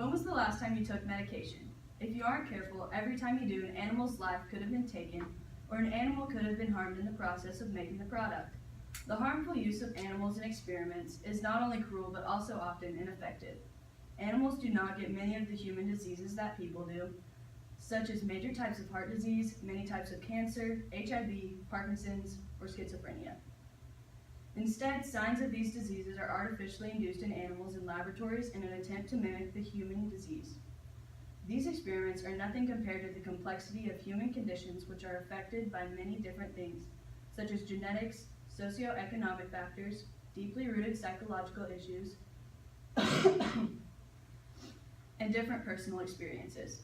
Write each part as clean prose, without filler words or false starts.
When was the last time you took medication? If you aren't careful, every time you do, an animal's life could have been taken, or an animal could have been harmed in the process of making the product. The harmful use of animals in experiments is not only cruel, but also often ineffective. Animals do not get many of the human diseases that people do, such as major types of heart disease, many types of cancer, HIV, Parkinson's, or schizophrenia. Instead, signs of these diseases are artificially induced in animals in laboratories in an attempt to mimic the human disease. These experiments are nothing compared to the complexity of human conditions, which are affected by many different things, such as genetics, socioeconomic factors, deeply rooted psychological issues, and different personal experiences.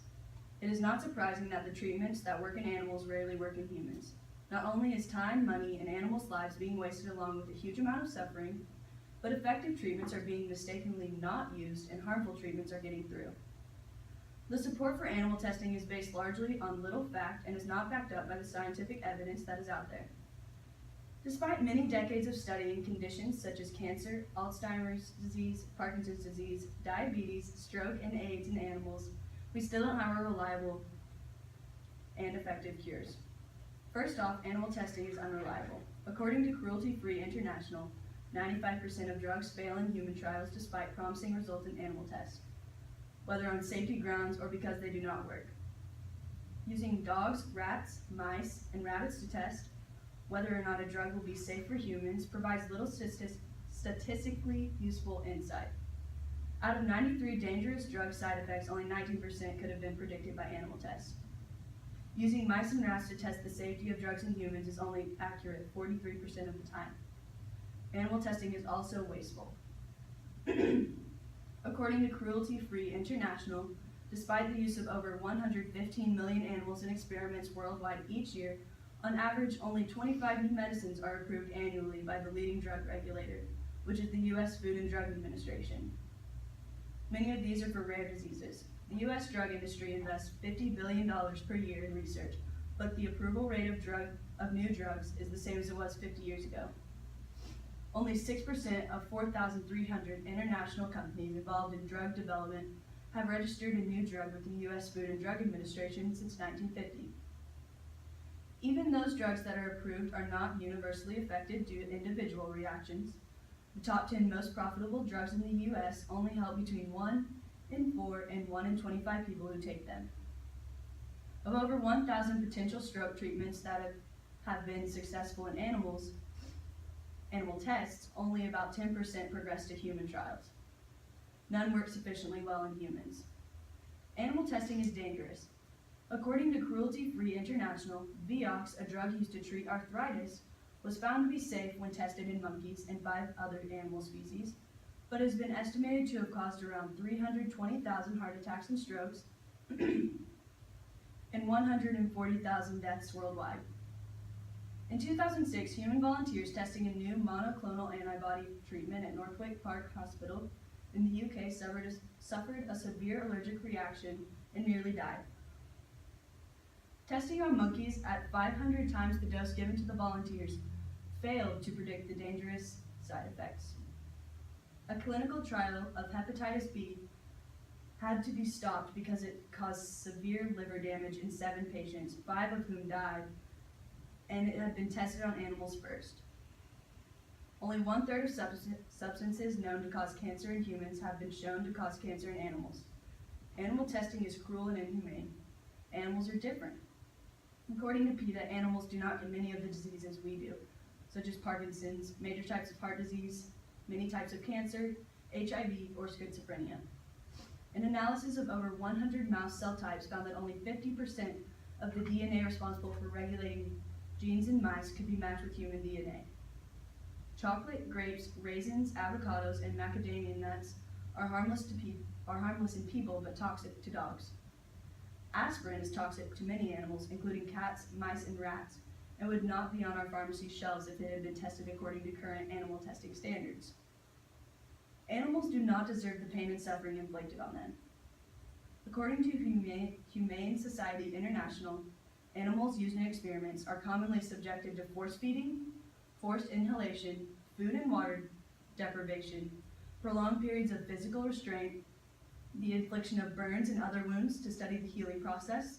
It is not surprising that the treatments that work in animals rarely work in humans. Not only is time, money, and animals' lives being wasted along with a huge amount of suffering, but effective treatments are being mistakenly not used and harmful treatments are getting through. The support for animal testing is based largely on little fact and is not backed up by the scientific evidence that is out there. Despite many decades of studying conditions such as cancer, Alzheimer's disease, Parkinson's disease, diabetes, stroke, and AIDS in animals, we still don't have a reliable and effective cures. First off, animal testing is unreliable. According to Cruelty Free International, 95% of drugs fail in human trials despite promising results in animal tests, whether on safety grounds or because they do not work. Using dogs, rats, mice, and rabbits to test whether or not a drug will be safe for humans provides little statistically useful insight. Out of 93 dangerous drug side effects, only 19% could have been predicted by animal tests. Using mice and rats to test the safety of drugs in humans is only accurate 43% of the time. Animal testing is also wasteful. According to Cruelty Free International, despite the use of over 115 million animals in experiments worldwide each year, on average, only 25 new medicines are approved annually by the leading drug regulator, which is the U.S. Food and Drug Administration. Many of these are for rare diseases. The U.S. drug industry invests $50 billion per year in research, but the approval rate of new drugs is the same as it was 50 years ago. Only 6% of 4,300 international companies involved in drug development have registered a new drug with the U.S. Food and Drug Administration since 1950. Even those drugs that are approved are not universally effective due to individual reactions. The top 10 most profitable drugs in the U.S. only help between 1 in 4 and 1 in 25 people who take them. Of over 1,000 potential stroke treatments that have been successful in animal tests, only about 10% progress to human trials. None work sufficiently well in humans. Animal testing is dangerous. According to Cruelty Free International, Vioxx, a drug used to treat arthritis, was found to be safe when tested in monkeys and 5 other animal species, but has been estimated to have caused around 320,000 heart attacks and strokes and 140,000 deaths worldwide. In 2006, human volunteers testing a new monoclonal antibody treatment at Northwick Park Hospital in the UK suffered a severe allergic reaction and nearly died. Testing on monkeys at 500 times the dose given to the volunteers failed to predict the dangerous side effects. A clinical trial of hepatitis B had to be stopped because it caused severe liver damage in 7 patients, 5 of whom died, and it had been tested on animals first. Only 1/3 of substances known to cause cancer in humans have been shown to cause cancer in animals. Animal testing is cruel and inhumane. Animals are different. According to PETA, animals do not get many of the diseases we do, such as Parkinson's, major types of heart disease, many types of cancer, HIV, or schizophrenia. An analysis of over 100 mouse cell types found that only 50% of the DNA responsible for regulating genes in mice could be matched with human DNA. Chocolate, grapes, raisins, avocados, and macadamia nuts are harmless in people but toxic to dogs. Aspirin is toxic to many animals, including cats, mice, and rats, and would not be on our pharmacy shelves if it had been tested according to current animal testing standards. Animals do not deserve the pain and suffering inflicted on them. According to Humane Society International, animals used in experiments are commonly subjected to force feeding, forced inhalation, food and water deprivation, prolonged periods of physical restraint, the infliction of burns and other wounds to study the healing process,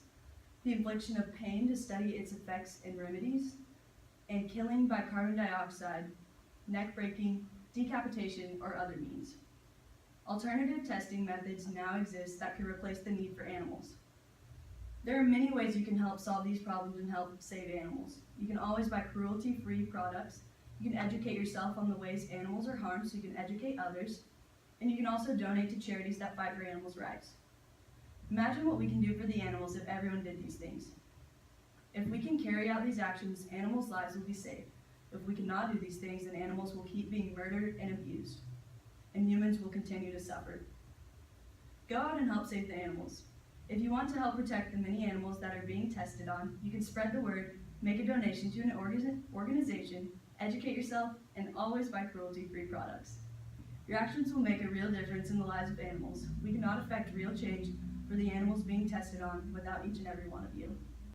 the infliction of pain to study its effects and remedies, and killing by carbon dioxide, neck breaking, decapitation, or other means. Alternative testing methods now exist that could replace the need for animals. There are many ways you can help solve these problems and help save animals. You can always buy cruelty-free products. You can educate yourself on the ways animals are harmed so you can educate others. And you can also donate to charities that fight for animals' rights. Imagine what we can do for the animals if everyone did these things. If we can carry out these actions, animals' lives will be saved. If we cannot do these things, then animals will keep being murdered and abused, and humans will continue to suffer. Go out and help save the animals. If you want to help protect the many animals that are being tested on, you can spread the word, make a donation to an organization, educate yourself, and always buy cruelty-free products. Your actions will make a real difference in the lives of animals. We cannot affect real change for the animals being tested on without each and every one of you.